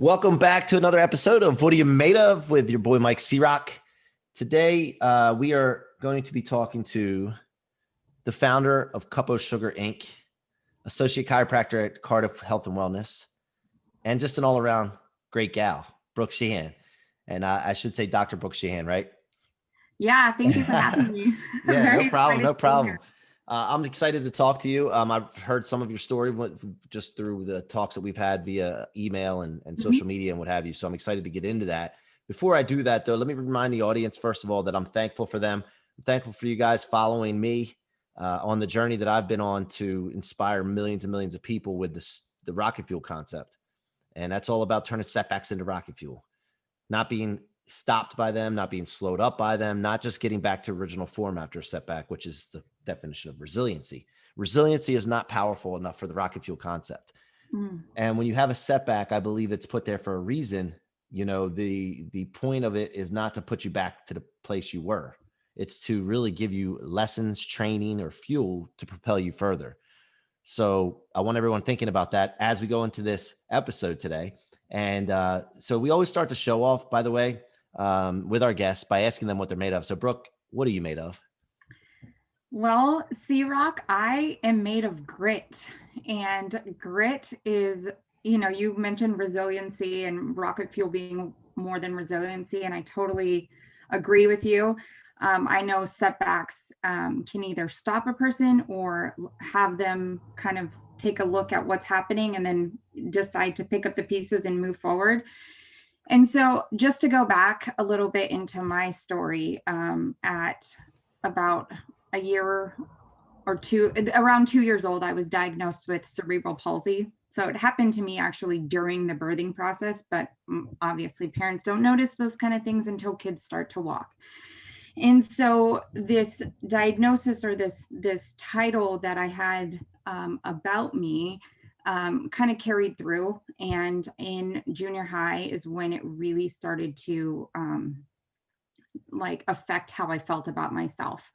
Welcome back to another episode of What Are You Made Of with your boy Mike C-Roc. Today, we are going to be talking to the founder of Cup of Sugar Inc., Associate Chiropractor at Cardiff Health and Wellness, and just an all-around great gal, Brook Sheehan. And I should say Dr. Brook Sheehan, right? Yeah, thank you for having me. Yeah, no problem, no problem. I'm excited to talk to you. I've heard some of your story just through the talks that we've had via email and social media and what have you. So I'm excited to get into that. Before I do that, though, let me remind the audience, first of all, that I'm thankful for them. I'm thankful for you guys following me on the journey that I've been on to inspire millions and millions of people with the rocket fuel concept. And that's all about turning setbacks into rocket fuel, not being stopped by them, not being slowed up by them, not just getting back to original form after a setback, which is the definition of resiliency. Resiliency is not powerful enough for the rocket fuel concept. And when you have a setback, I believe it's put there for a reason. You know, the point of it is not to put you back to the place you were. It's to really give you lessons, training, or fuel to propel you further. So I want everyone thinking about that as we go into this episode today. And so we always start the show off, by the way, with our guests by asking them what they're made of. So Brooke, what are you made of? Well, C-Roc, I am made of grit, and grit is, you know, you mentioned resiliency and rocket fuel being more than resiliency, and I totally agree with you. I know setbacks can either stop a person or have them kind of take a look at what's happening and then decide to pick up the pieces and move forward. And so just to go back a little bit into my story, at about a year or two, around 2 years old, I was diagnosed with cerebral palsy. So it happened to me actually during the birthing process, but obviously parents don't notice those kind of things until kids start to walk. And so this diagnosis, or this title that I had about me kind of carried through. And in junior high is when it really started to affect how I felt about myself.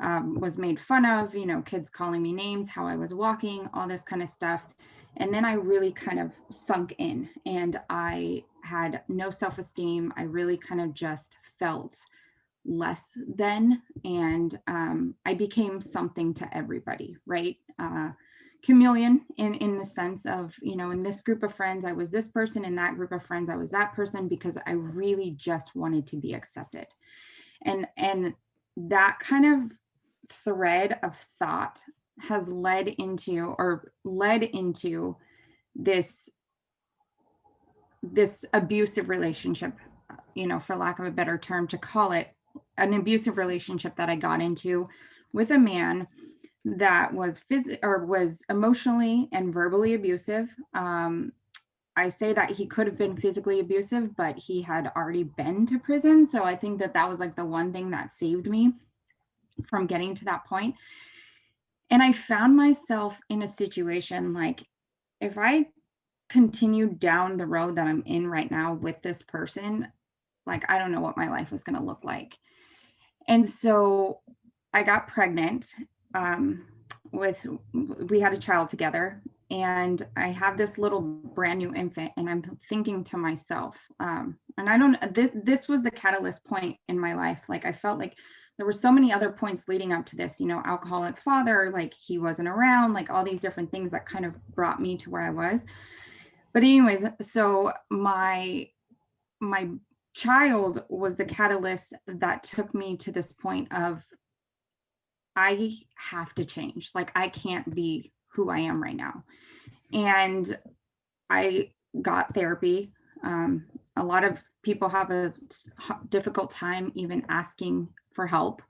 Was made fun of, you know, kids calling me names, how I was walking, all this kind of stuff. And then I really kind of sunk in and I had no self-esteem. I really kind of just felt less than, and I became something to everybody, right? Chameleon in the sense of, you know, in this group of friends, I was this person, in that group of friends, I was that person, because I really just wanted to be accepted. And that kind of thread of thought has led into this abusive relationship, you know, for lack of a better term to call it, an abusive relationship that I got into with a man that was was emotionally and verbally abusive. I say that he could have been physically abusive, but he had already been to prison. So I think that was like the one thing that saved me from getting to that point. And I found myself in a situation like, if I continue down the road that I'm in right now with this person, like, I don't know what my life was going to look like. And so I got pregnant we had a child together, and I have this little brand new infant, and I'm thinking to myself, this was the catalyst point in my life. Like, I felt like there were so many other points leading up to this, you know, alcoholic father, like he wasn't around, like all these different things that kind of brought me to where I was. But anyways, so my child was the catalyst that took me to this point of, I have to change. Like, I can't be who I am right now. And I got therapy. A lot of people have a difficult time even asking for help.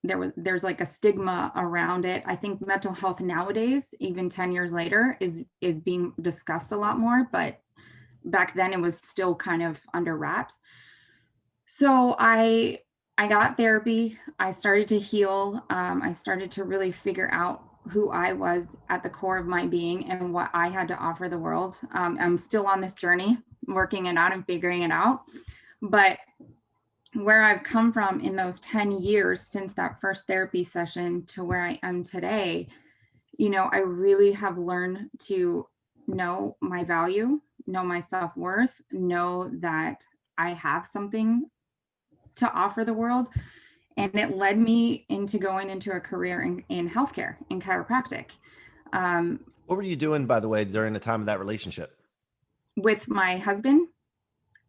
There's like a stigma around it. I think mental health nowadays, even 10 years later, is being discussed a lot more, but back then it was still kind of under wraps. So I got therapy. I started to heal. I started to really figure out who I was at the core of my being and what I had to offer the world. I'm still on this journey, working it out and figuring it out. But where I've come from in those 10 years since that first therapy session to where I am today, you know, I really have learned to know my value, know my self-worth, know that I have something to offer the world. And it led me into going into a career in healthcare, in chiropractic. What were you doing, by the way, during the time of that relationship? With my husband,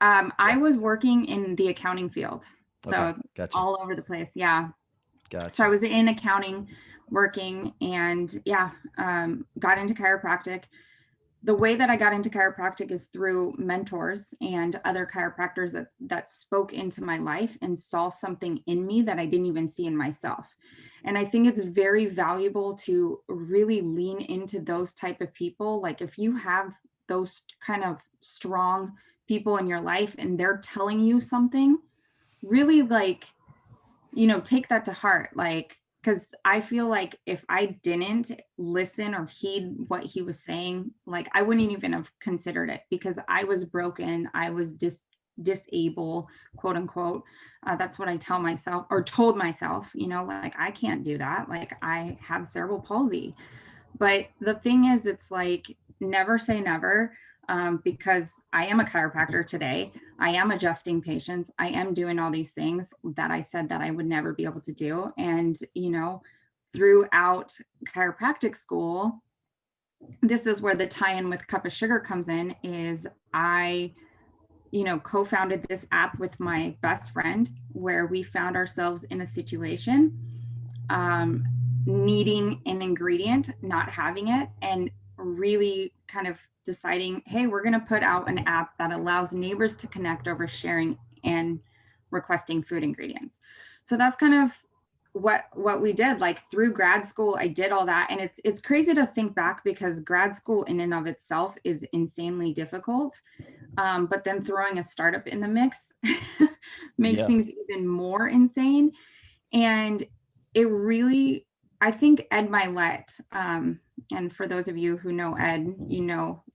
I Yeah. was working in the accounting field. Okay. So Gotcha. all over the place. Yeah. So I Gotcha. was in accounting working, and yeah, got into chiropractic. The way that I got into chiropractic is through mentors and other chiropractors that spoke into my life and saw something in me that I didn't even see in myself. And I think it's very valuable to really lean into those type of people. Like if you have those kind of strong people in your life and they're telling you something, really like, take that to heart. Like, because I feel like if I didn't listen or heed what he was saying, like I wouldn't even have considered it, because I was broken. I was disabled, quote unquote. That's what I tell myself, or told myself, like I can't do that. Like I have cerebral palsy. But the thing is, it's like never say never, because I am a chiropractor today. I am adjusting patients. I am doing all these things that I said that I would never be able to do. And, throughout chiropractic school, this is where the tie-in with Cup of Sugar comes in, is I, co-founded this app with my best friend, where we found ourselves in a situation, needing an ingredient, not having it, and really kind of deciding, hey, we're going to put out an app that allows neighbors to connect over sharing and requesting food ingredients. So that's kind of what we did. Like through grad school, I did all that. And it's crazy to think back, because grad school in and of itself is insanely difficult. But then throwing a startup in the mix makes Yeah. things even more insane. And it really, I think Ed Milet, and for those of you who know Ed,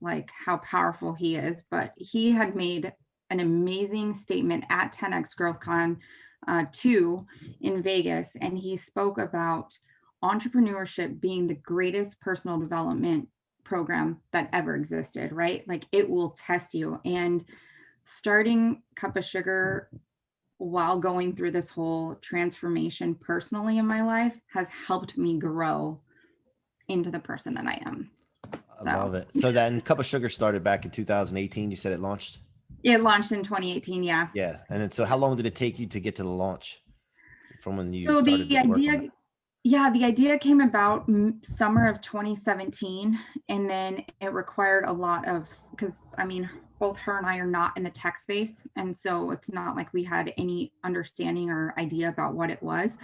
like how powerful he is, but he had made an amazing statement at 10X GrowthCon 2 in Vegas. And he spoke about entrepreneurship being the greatest personal development program that ever existed, right? Like it will test you. And starting Cup of Sugar while going through this whole transformation personally in my life has helped me grow into the person that I am. I So love it. So then Cup of Sugar started back in 2018. You said it launched? it launched in 2018. Yeah. Yeah. And then, so how long did it take you to get to the launch from when you So started the to work on it? idea, yeah, the idea came about summer of 2017. And then it required a lot of, because I mean, both her and I are not in the tech space. And so it's not like we had any understanding or idea about what it was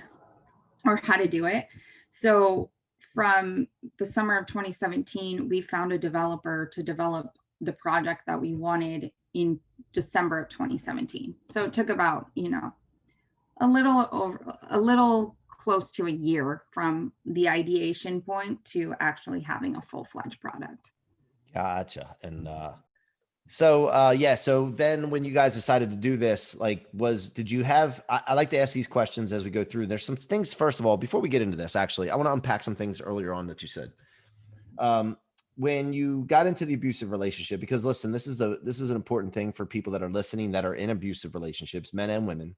or how to do it. So from the summer of 2017, we found a developer to develop the project that we wanted in December of 2017. So it took about, a little close to a year from the ideation point to actually having a full-fledged product. Gotcha. And yeah, so then when you guys decided to do this, like did you have, I like to ask these questions as we go through. There's some things, first of all, before we get into this, actually, I want to unpack some things earlier on that you said. When you got into the abusive relationship, because listen, this is an important thing for people that are listening that are in abusive relationships, men and women.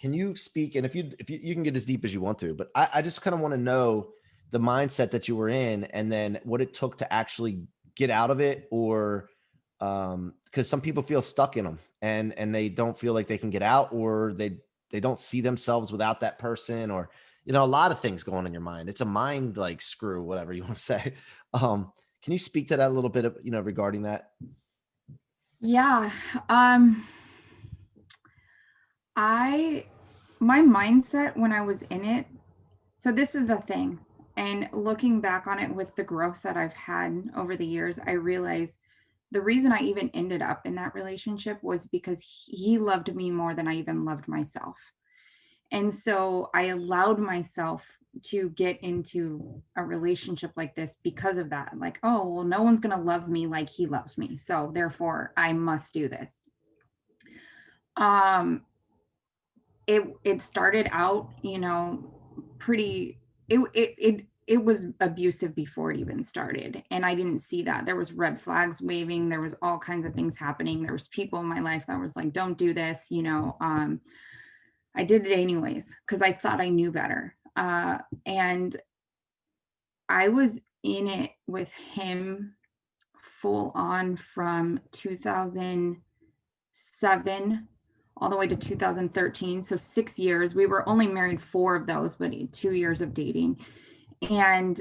Can you speak? And if you can get as deep as you want to, but I just kind of want to know the mindset that you were in, and then what it took to actually get out of it, or because some people feel stuck in them and they don't feel like they can get out, or they don't see themselves without that person, or a lot of things going on in your mind. It's a mind like screw, whatever you want to say. Can you speak to that a little bit of, regarding that? Yeah. My mindset when I was in it, so this is the thing, and looking back on it with the growth that I've had over the years, I realized the reason I even ended up in that relationship was because he loved me more than I even loved myself. And so I allowed myself to get into a relationship like this because of that. Like, oh, well, no one's going to love me like he loves me. So therefore I must do this. It started out, pretty, it was abusive before it even started. And I didn't see that. There was red flags waving. There was all kinds of things happening. There was people in my life that was like, don't do this, you know. I did it anyways, because I thought I knew better. And I was in it with him full on from 2007 all the way to 2013. So 6 years. We were only married 4 of those, but 2 years of dating. And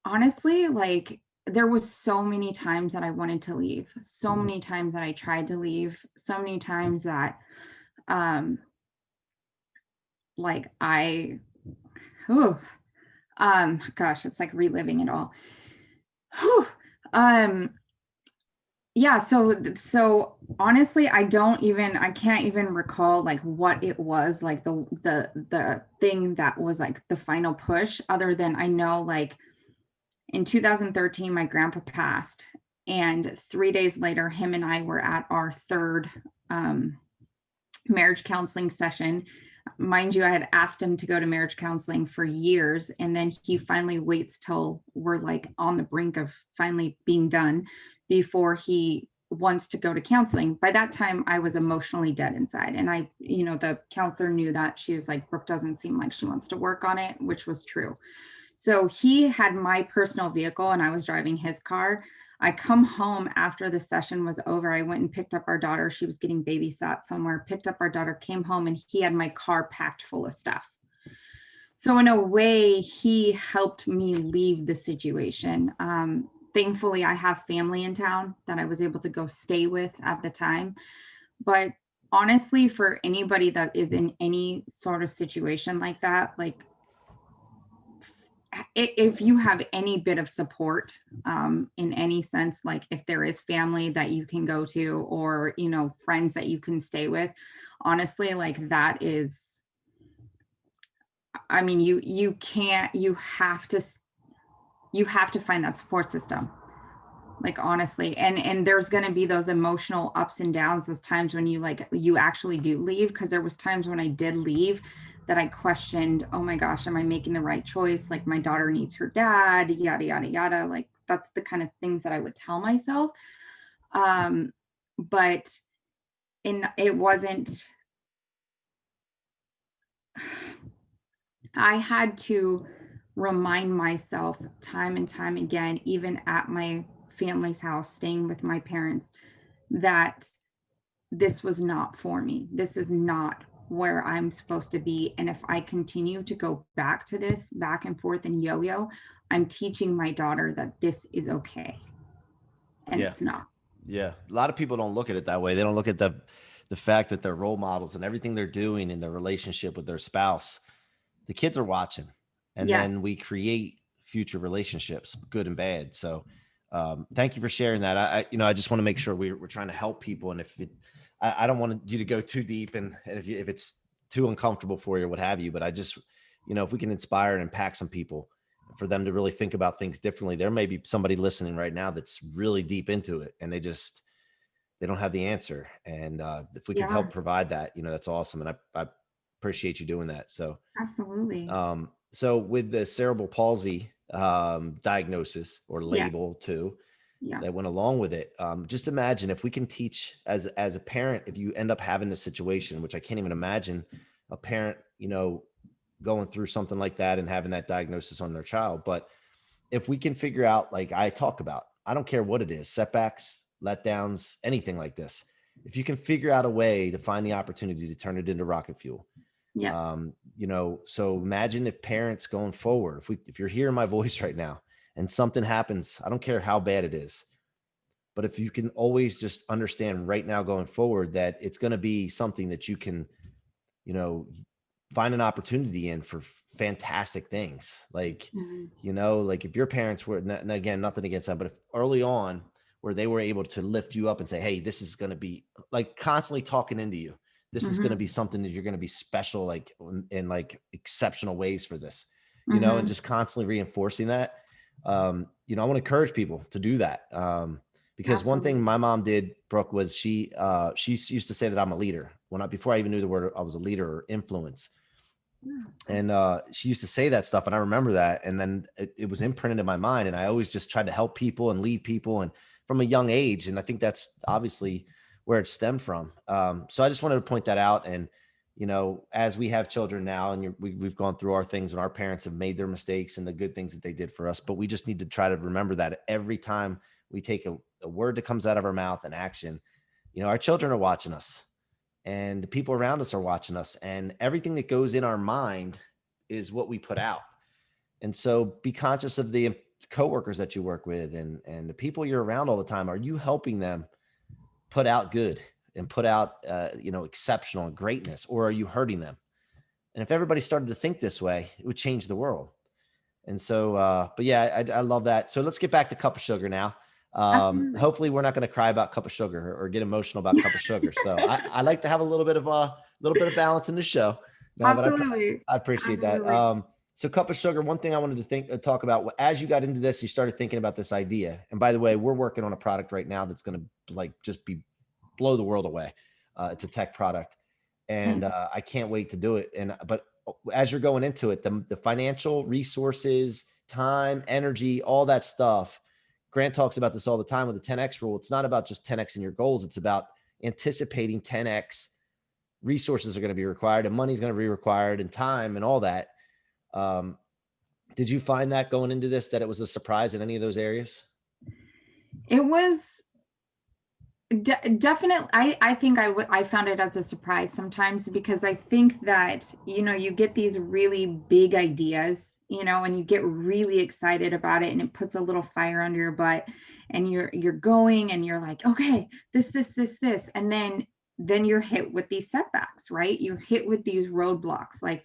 honestly, like, there was so many times that I wanted to leave, so many times that I tried to leave, so many times that like whew, gosh, it's like reliving it all. Whew. Yeah, so honestly, I can't even recall like what it was, like the thing that was like the final push, other than I know like in 2013 my grandpa passed, and 3 days later him and I were at our third marriage counseling session. Mind you, I had asked him to go to marriage counseling for years, and then he finally waits till we're like on the brink of finally being done before he wants to go to counseling. By that time, I was emotionally dead inside. And I, you know, the counselor knew that. She was like, Brooke doesn't seem like she wants to work on it, which was true. So he had my personal vehicle and I was driving his car. I come home after the session was over. I went and picked up our daughter. She was getting babysat somewhere, picked up our daughter, came home, and he had my car packed full of stuff. So in a way, he helped me leave the situation. Thankfully, I have family in town that I was able to go stay with at the time. But honestly, for anybody that is in any sort of situation like that, like, if you have any bit of support in any sense, like if there is family that you can go to, or, you know, friends that you can stay with, honestly, like that is, I mean, you have to find that support system, like, honestly. And there's going to be those emotional ups and downs, those times when you actually do leave, because there was times when I did leave that I questioned, oh my gosh, am I making the right choice? Like, my daughter needs her dad, yada, yada, yada. Like, that's the kind of things that I would tell myself. But it wasn't, I had to remind myself time and time again, even at my family's house, staying with my parents, that this was not for me. This is not where I'm supposed to be. And if I continue to go back to this, back and forth and yo-yo, I'm teaching my daughter that this is okay. And Yeah. it's not. Yeah. A lot of people don't look at it that way. They don't look at the fact that they're role models and everything they're doing in their relationship with their spouse. The kids are watching, and Yes. then we create future relationships, good and bad. So thank you for sharing that. I just want to make sure we're trying to help people. And I don't want you to go too deep, and if it's too uncomfortable for you or what have you, but I just, if we can inspire and impact some people for them to really think about things differently. There may be somebody listening right now that's really deep into it and they don't have the answer. And if we can help provide that, that's awesome. And I appreciate you doing that. So absolutely. So with the cerebral palsy diagnosis or label too, that went along with it. Just imagine if we can teach as a parent, if you end up having this situation, which I can't even imagine a parent, going through something like that and having that diagnosis on their child. But if we can figure out, like I talk about, I don't care what it is, setbacks, letdowns, anything like this. If you can figure out a way to find the opportunity to turn it into rocket fuel. Yeah. So imagine if parents going forward, if you're hearing my voice right now and something happens, I don't care how bad it is, but if you can always just understand right now going forward that it's going to be something that you can, find an opportunity in for fantastic things. Like, like if your parents were, and again, nothing against them, but if early on where they were able to lift you up and say, hey, this is going to be like constantly talking into you. This is going to be something that you're going to be special, like in like exceptional ways for this, and just constantly reinforcing that. I want to encourage people to do that. Because one thing my mom did, Brooke, was she used to say that I'm a leader before I even knew the word I was a leader or influence. And she used to say that stuff, and I remember that. And then it was imprinted in my mind, and I always just tried to help people and lead people, and from a young age. And I think that's obviously where it stemmed from. So I just wanted to point that out. And as we have children now, and we've gone through our things, and our parents have made their mistakes and the good things that they did for us, but we just need to try to remember that every time we take a word that comes out of our mouth, an action, our children are watching us, and the people around us are watching us, and everything that goes in our mind is what we put out. And so be conscious of the coworkers that you work with, and the people you're around all the time. Are you helping them put out good and put out, exceptional and greatness, or are you hurting them? And if everybody started to think this way, it would change the world. And so, but yeah, I love that. So let's get back to cup of sugar now. Absolutely. Hopefully we're not going to cry about cup of sugar or get emotional about cup of sugar. So I like to have a little bit of balance in the show. No, but Absolutely. I appreciate Absolutely. that. So cup of sugar, one thing I wanted to talk about, as you got into this, you started thinking about this idea. And by the way, we're working on a product right now that's going to just blow the world away. It's a tech product, and I can't wait to do it. But as you're going into it, the financial resources, time, energy, all that stuff. Grant talks about this all the time with the 10X rule. It's not about just 10X in your goals. It's about anticipating 10X resources are going to be required, and money is going to be required, and time and all that. Did you find that going into this, that it was a surprise in any of those areas? It was definitely, I think I found it as a surprise sometimes, because I think that, you get these really big ideas, and you get really excited about it, and it puts a little fire under your butt, and you're going, and you're like, okay, this, and then you're hit with these setbacks, right? You're hit with these roadblocks. Like,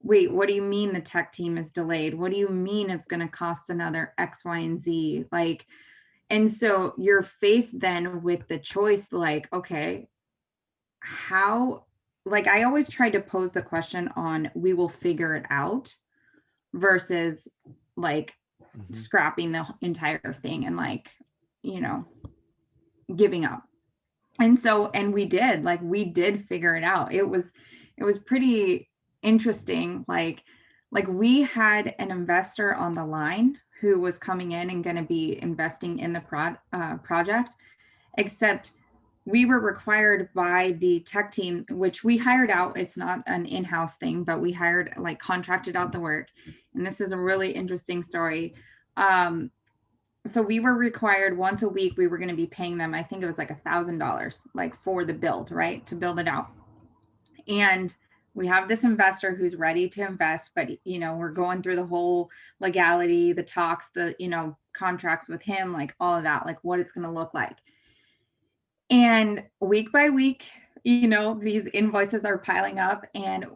wait, what do you mean the tech team is delayed? What do you mean it's going to cost another X, Y, and Z? Like, and so you're faced then with the choice, like, okay, how, like, I always try to pose the question on, we will figure it out, versus like scrapping the entire thing and giving up. And so, and we did figure it out. It was pretty interesting. Like we had an investor on the line who was coming in and going to be investing in the project, except we were required by the tech team, which we hired out. It's not an in-house thing, but we hired, contracted out the work. And this is a really interesting story. So we were required once a week, we were going to be paying them, I think it was like $1,000, for the build, right? To build it out. And we have this investor who's ready to invest, but, we're going through the whole legality, the talks, the, contracts with him, all of that, what it's going to look like. And week by week, these invoices are piling up, and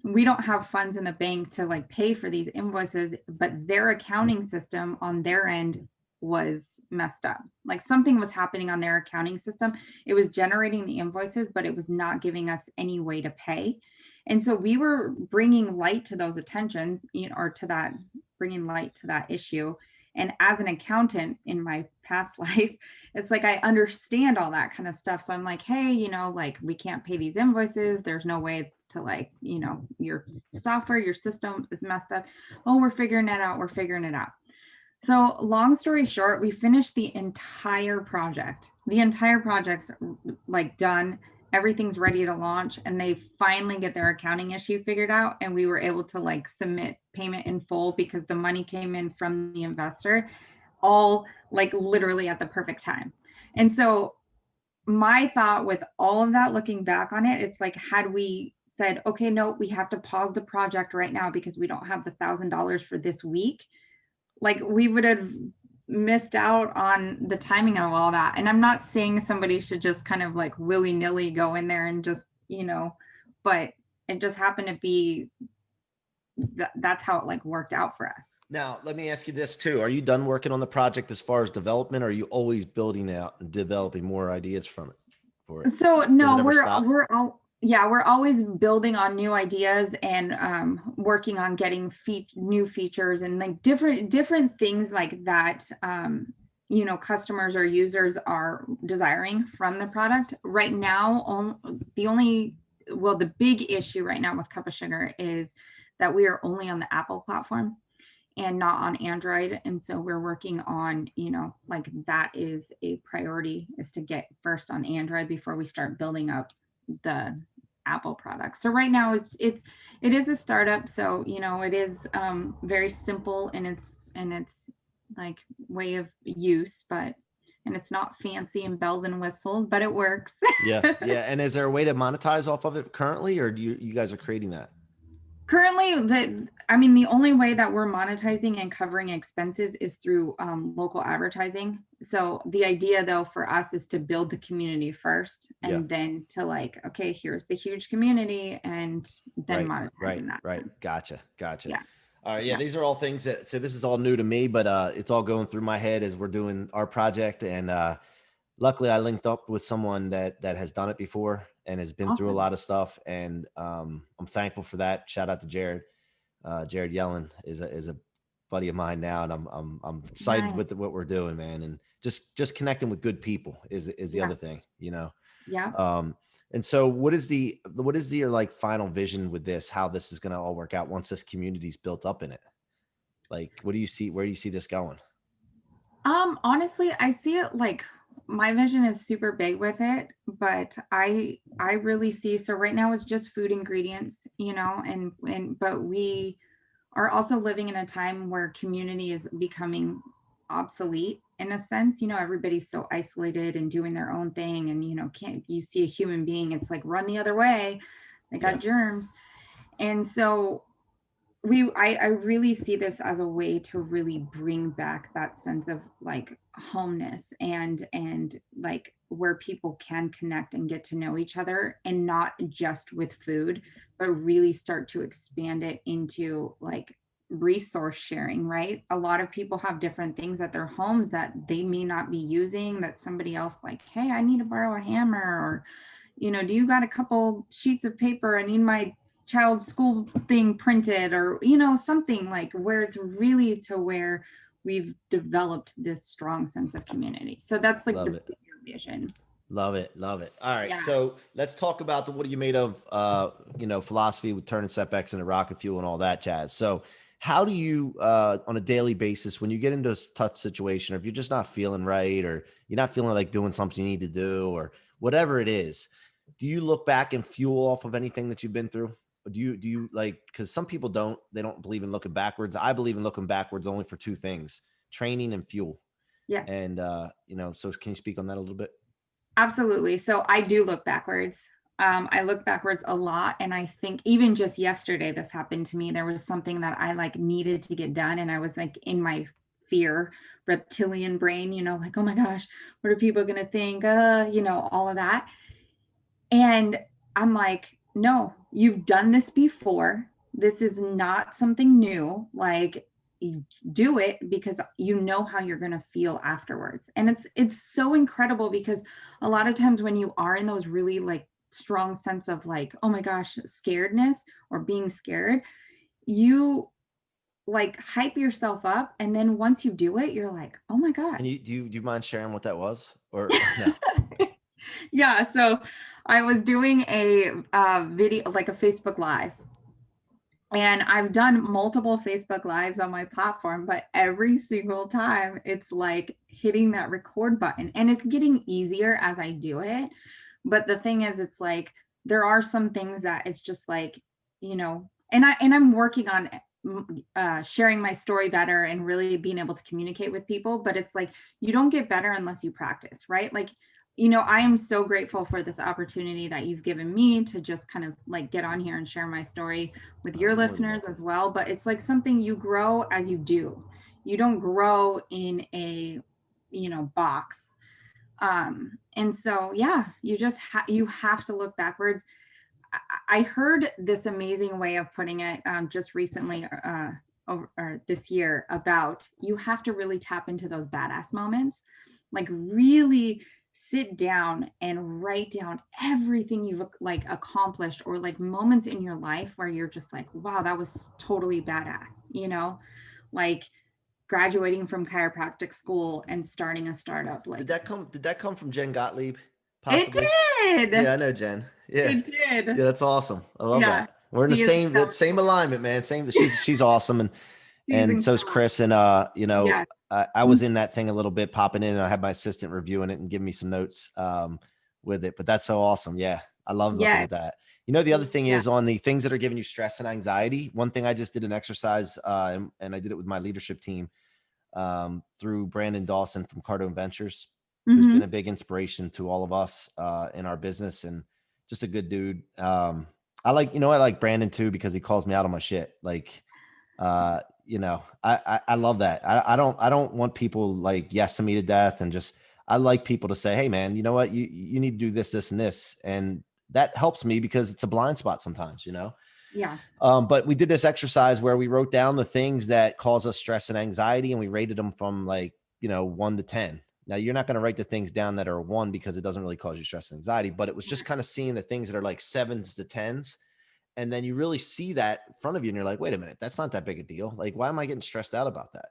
we don't have funds in the bank to pay for these invoices, but their accounting system on their end was messed up. Something was happening on their accounting system. It was generating the invoices, but it was not giving us any way to pay. And so we were bringing light to those attentions, bringing light to that issue. And as an accountant in my past life, it's I understand all that kind of stuff. So I'm like, hey, we can't pay these invoices. There's no way to your software, your system is messed up. Oh, we're figuring it out. So long story short, we finished the entire project. The entire project's done. Everything's ready to launch, and they finally get their accounting issue figured out. And we were able to submit payment in full, because the money came in from the investor, all literally at the perfect time. And so my thought with all of that, looking back on it, it's had we said, okay, no, we have to pause the project right now because we don't have the $1,000 for this week, we would have missed out on the timing of all that. And I'm not saying somebody should just kind of willy-nilly go in there and just, but it just happened to be that's how it worked out for us. Now, let me ask you this too. Are you done working on the project as far as development, or are you always building out and developing more ideas for it? So no, we're always building on new ideas and working on getting new features and different things that customers or users are desiring from the product. Right now, well, the big issue right now with Cup of Sugar is that we are only on the Apple platform and not on Android. And so we're working on, like that is a priority, is to get first on Android before we start building up the Apple products. So right now it is a startup. So, it is very simple in its like way of use, and it's not fancy and bells and whistles, but it works. Yeah. Yeah. And is there a way to monetize off of it currently, or you guys are creating that? Currently, the only way that we're monetizing and covering expenses is through local advertising. So the idea, though, for us is to build the community first, Yeah. and then to like, okay, here's the huge community, and then monetizing that. Right. Gotcha. Yeah. All right. Yeah. These are all things so this is all new to me, but it's all going through my head as we're doing our project. And luckily I linked up with someone that has done it before and has been through a Awesome. lot of stuff. And I'm thankful for that. Shout out to Jared. Jared Yellen is a buddy of mine now. And I'm excited Nice. with what we're doing, man. And just connecting with good people is the other thing, Yeah. And so what is your like final vision with this, how this is going to all work out once this community's built up in it? Like, where do you see this going? Honestly, I see it like my vision is super big with it, but I really see, so right now it's just food ingredients, but we are also living in a time where community is becoming obsolete in a sense. Everybody's so isolated and doing their own thing, and can't you see a human being, it's like run the other way, they got germs. And so I really see this as a way to really bring back that sense of like homeness and like where people can connect and get to know each other, and not just with food, but really start to expand it into like resource sharing, right? A lot of people have different things at their homes that they may not be using, that somebody else like, hey, I need to borrow a hammer, or do you got a couple sheets of paper, I need my child's school thing printed, or something like, where it's really to where we've developed this strong sense of community. So that's like the bigger vision. Love it. All right. Yeah. So let's talk about what are you made of, philosophy with turning setbacks into rocket fuel and all that jazz. So how do you, on a daily basis, when you get into a tough situation, or if you're just not feeling right, or you're not feeling like doing something you need to do, or whatever it is, do you look back and fuel off of anything that you've been through? Or do you like, because some people they don't believe in looking backwards. I believe in looking backwards only for two things: training and fuel. Yeah. And, so can you speak on that a little bit? Absolutely. So I do look backwards. I look backwards a lot. And I think even just yesterday, this happened to me. There was something that I like needed to get done. And I was like in my fear reptilian brain, like, oh my gosh, what are people going to think? All of that. And I'm like, no, you've done this before. This is not something new. Like, do it because you know how you're going to feel afterwards. And it's so incredible, because a lot of times when you are in those really like strong sense of like, oh my gosh, scaredness or being scared, you like hype yourself up, and then once you do it, you're like, oh my god. And do you mind sharing what that was, or no? Yeah, so I was doing a video, like a Facebook Live, and I've done multiple Facebook Lives on my platform, but every single time it's like hitting that record button, and it's getting easier as I do it. But the thing is, it's like there are some things that it's just like, and I'm working on sharing my story better and really being able to communicate with people. But it's like, you don't get better unless you practice, right? Like, I am so grateful for this opportunity that you've given me to just kind of like get on here and share my story with your listeners as well. But it's like something you grow as you do. You don't grow in a, box. And so, yeah, you just you have to look backwards. I heard this amazing way of putting it just recently, or this year, about you have to really tap into those badass moments, like really sit down and write down everything you've like accomplished, or like moments in your life where you're just like, wow, that was totally badass, like graduating from chiropractic school and starting a startup. Like, Did that come from Jen Gottlieb? It possibly. Yeah, did. I know Jen. Yeah. It did. Yeah, that's awesome. I love Yeah. that. We're in the She is same so that same cool. alignment, man. Same. She's awesome, She's and so is incredible. Chris. And Yes. I was in that thing a little bit, popping in, and I had my assistant reviewing it and giving me some notes with it. But that's so awesome. Yeah, I love looking Yes. at that. The other thing Yeah. is on the things that are giving you stress and anxiety. One thing I just did an exercise, and I did it with my leadership team through Brandon Dawson from Cardone Ventures, who's been a Hmm. big inspiration to all of us in our business and just a good dude. I like Brandon too because he calls me out on my shit. Like, I love that. I don't want people like yesing me to death and just. I like people to say, "Hey, man, you know what? You need to do this, this, and this," and that helps me because it's a blind spot sometimes. Yeah. But we did this exercise where we wrote down the things that cause us stress and anxiety, and we rated them from 1 to 10. Now you're not going to write the things down that are 1 because it doesn't really cause you stress and anxiety, but it was just kind of seeing the things that are like 7s to 10s. And then you really see that in front of you and you're like, wait a minute, that's not that big a deal. Like, why am I getting stressed out about that?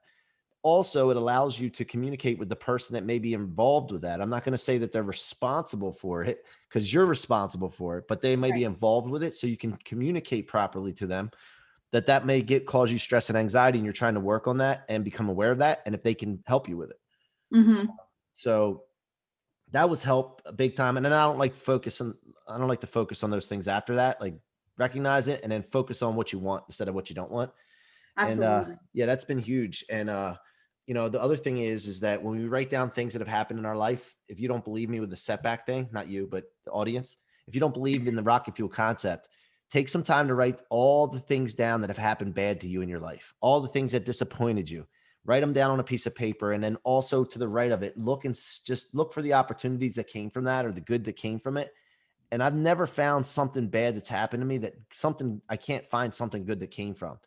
Also, it allows you to communicate with the person that may be involved with that. I'm not going to say that they're responsible for it because you're responsible for it, but they may be Right. involved with it. So you can communicate properly to them that may cause you stress and anxiety. And you're trying to work on that and become aware of that. And if they can help you with it. Hmm. So that was help big time. And then I don't like to focus on those things after that. Like recognize it and then focus on what you want instead of what you don't want. And Absolutely. yeah, that's been huge. And the other thing is that when we write down things that have happened in our life, if you don't believe me with the setback thing, not you, but the audience, if you don't believe in the rocket fuel concept, take some time to write all the things down that have happened bad to you in your life, all the things that disappointed you. Write them down on a piece of paper. And then also to the right of it, just look for the opportunities that came from that or the good that came from it. And I've never found something bad that's happened to me I can't find something good that came from.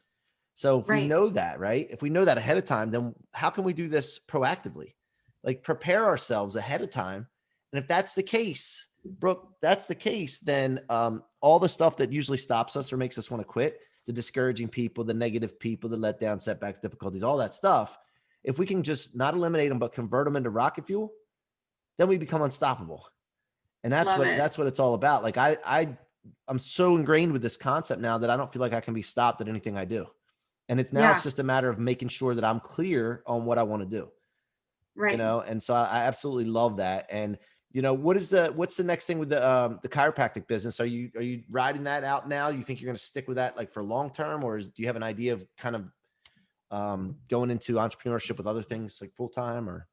So if we Right. know that, right? If we know that ahead of time, then how can we do this proactively? Like prepare ourselves ahead of time. And if that's the case, Brooke, that's the case, then all the stuff that usually stops us or makes us want to quit, the discouraging people, the negative people, the letdown, setbacks, difficulties, all that stuff, if we can just not eliminate them, but convert them into rocket fuel, then we become unstoppable. And Love it. that's what it's all about. Like I'm so ingrained with this concept now that I don't feel like I can be stopped at anything I do. And it's Yeah. just a matter of making sure that I'm clear on what I want to do, Right. and so I absolutely love that. And, what's the next thing with the chiropractic business? Are you riding that out now? You think you're going to stick with that like for long term, or do you have an idea of kind of going into entrepreneurship with other things like full time or?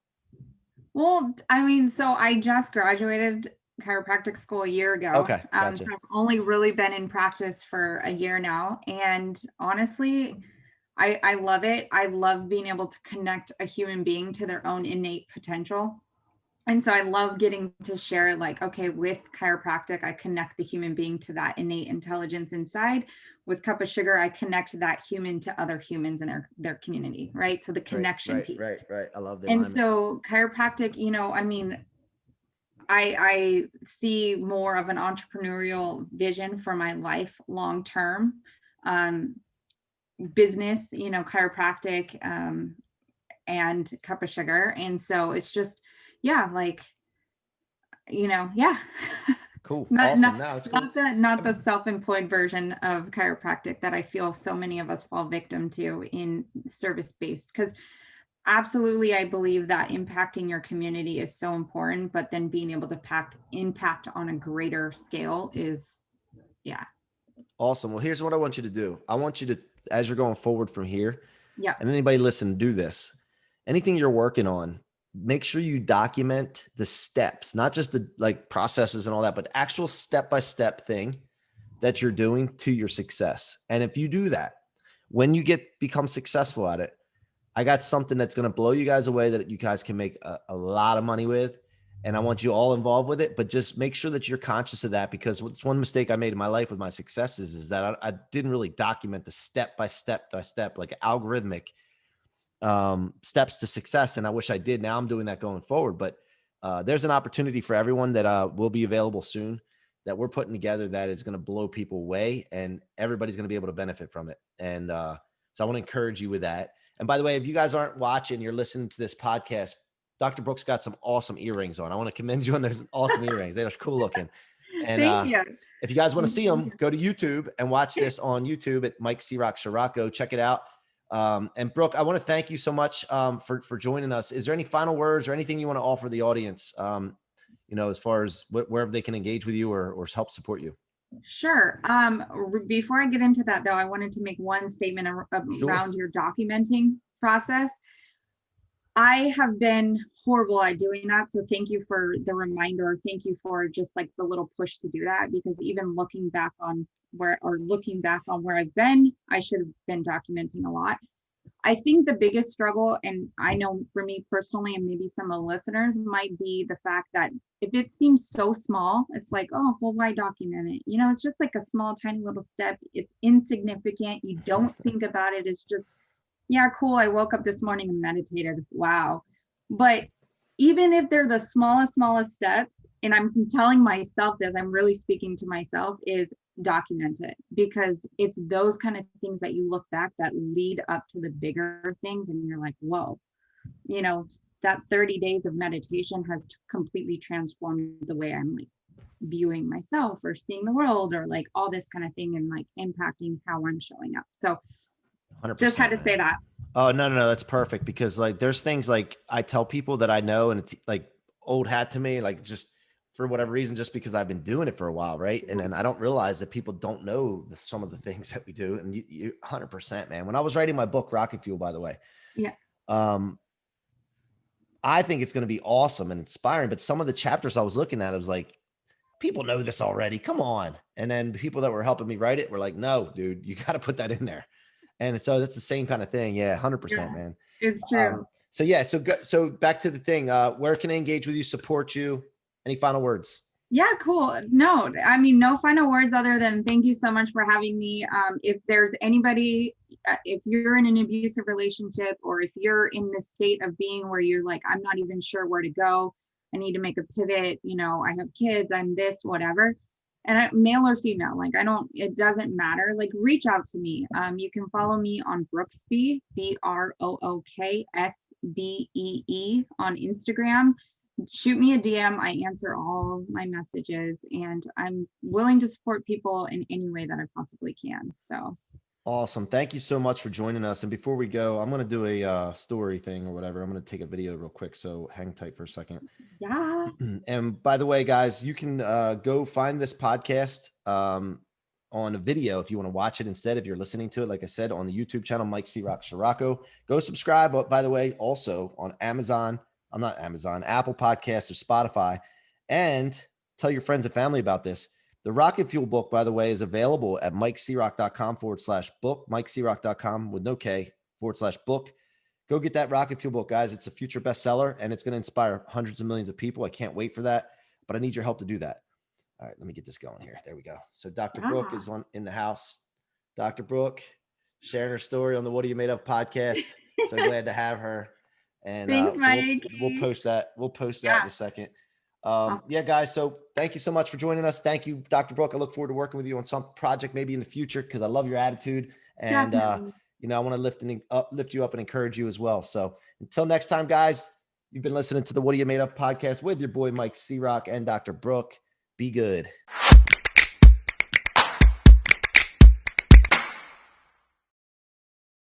Well, I mean, so I just graduated chiropractic school a year ago. Okay. So Gotcha. I've only really been in practice for a year now. And honestly, I love it. I love being able to connect a human being to their own innate potential. And so I love getting to share, like, okay, with chiropractic, I connect the human being to that innate intelligence inside. With Cup of Sugar, I connect that human to other humans in their community, right? So the Right, connection right, piece. right, right. I love the And alignment. so chiropractic, I mean, I see more of an entrepreneurial vision for my life long term. Um, Business, chiropractic, and Cup of Sugar. And so it's just, yeah, like, yeah. Cool. not Awesome. not No, it's cool. not the self-employed version of chiropractic that I feel so many of us fall victim to in service-based, because absolutely, I believe that impacting your community is so important, but then being able to impact on a greater scale is, yeah. Awesome. Well, here's what I want you to do. I want you to, as you're going forward from here, Yeah. and anybody listen, do this. Anything you're working on, make sure you document the steps, not just the like processes and all that, but actual step-by-step thing that you're doing to your success. And if you do that, when you become successful at it, I got something that's going to blow you guys away that you guys can make a lot of money with. And I want you all involved with it, but just make sure that you're conscious of that, because what's one mistake I made in my life with my successes is that I didn't really document the step by step, like algorithmic steps to success. And I wish I did. Now I'm doing that going forward, but there's an opportunity for everyone that will be available soon that we're putting together that is going to blow people away, and everybody's going to be able to benefit from it. And so I want to encourage you with that. And by the way, if you guys aren't watching, you're listening to this podcast, Dr. Brook's got some awesome earrings on. I want to commend you on those awesome earrings. They're cool looking. And Thank you. if you guys want to see them, go to YouTube and watch this on YouTube at Mike C-Roc Ciorrocco. Check it out. And Brook, I want to thank you so much for joining us. Is there any final words or anything you want to offer the audience, as far as wherever they can engage with you or help support you? Sure. Before I get into that, though, I wanted to make one statement around your documenting process. I have been horrible at doing that. So thank you for the reminder. Thank you for just like the little push to do that, because even looking back on where I've been, I should have been documenting a lot. I think the biggest struggle, and I know for me personally, and maybe some of the listeners, might be the fact that if it seems so small, it's like, oh, well, why document it? It's just like a small, tiny little step. It's insignificant. You don't think about it. It's just, yeah, cool. I woke up this morning and meditated. Wow. But even if they're the smallest steps, and I'm telling myself this, I'm really speaking to myself, is document it, because it's those kind of things that you look back that lead up to the bigger things. And you're like, whoa, that 30 days of meditation has completely transformed the way I'm like viewing myself or seeing the world, or like all this kind of thing, and like impacting how I'm showing up. So 100%, just had to say that. Oh, no, that's perfect. Because like, there's things like I tell people that I know, and it's like old hat to me, like just for whatever reason, just because I've been doing it for a while. Right. And then I don't realize that people don't know some of the things that we do. And you 100%, man. When I was writing my book, Rocket Fuel, by the way, I think it's going to be awesome and inspiring. But some of the chapters I was looking at, I was like, people know this already. Come on. And then people that were helping me write it were like, no, dude, you got to put that in there. And so that's the same kind of thing. Yeah, 100%, man. It's true. So back to the thing. Where can I engage with you, support you? Any final words? Yeah, cool. No, I mean, no final words other than thank you so much for having me. If there's anybody, if you're in an abusive relationship, or if you're in this state of being where you're like, I'm not even sure where to go, I need to make a pivot, I have kids, I'm this, whatever. And male or female, like it doesn't matter, like reach out to me. You can follow me on Brooksbee, BROOKSBEE on Instagram. Shoot me a DM. I answer all my messages, and I'm willing to support people in any way that I possibly can. So awesome. Thank you so much for joining us. And before we go, I'm going to do a story thing or whatever. I'm going to take a video real quick. So hang tight for a second. Yeah. And by the way, guys, you can go find this podcast on a video if you want to watch it instead. If you're listening to it, like I said, on the YouTube channel, Mike C-Roc Ciorrocco. Go subscribe, by the way, also on Apple Podcasts or Spotify, and tell your friends and family about this. The Rocket Fuel book, by the way, is available at MikeCroc.com/book, MikeCroc.com with no K/book. Go get that Rocket Fuel book, guys. It's a future bestseller, and it's going to inspire hundreds of millions of people. I can't wait for that, but I need your help to do that. All right, let me get this going here. There we go. So Dr. Brook is in the house. Dr. Brook sharing her story on the What Are You Made Of podcast. So glad to have her. And thanks, Mike. We'll post that. We'll post that in a second. Yeah, guys. So thank you so much for joining us. Thank you, Dr. Brook. I look forward to working with you on some project maybe in the future, because I love your attitude. And, I want to lift you up and encourage you as well. So until next time, guys, you've been listening to the What Are You Made Of podcast with your boy, Mike C-Roc, and Dr. Brook. Be good.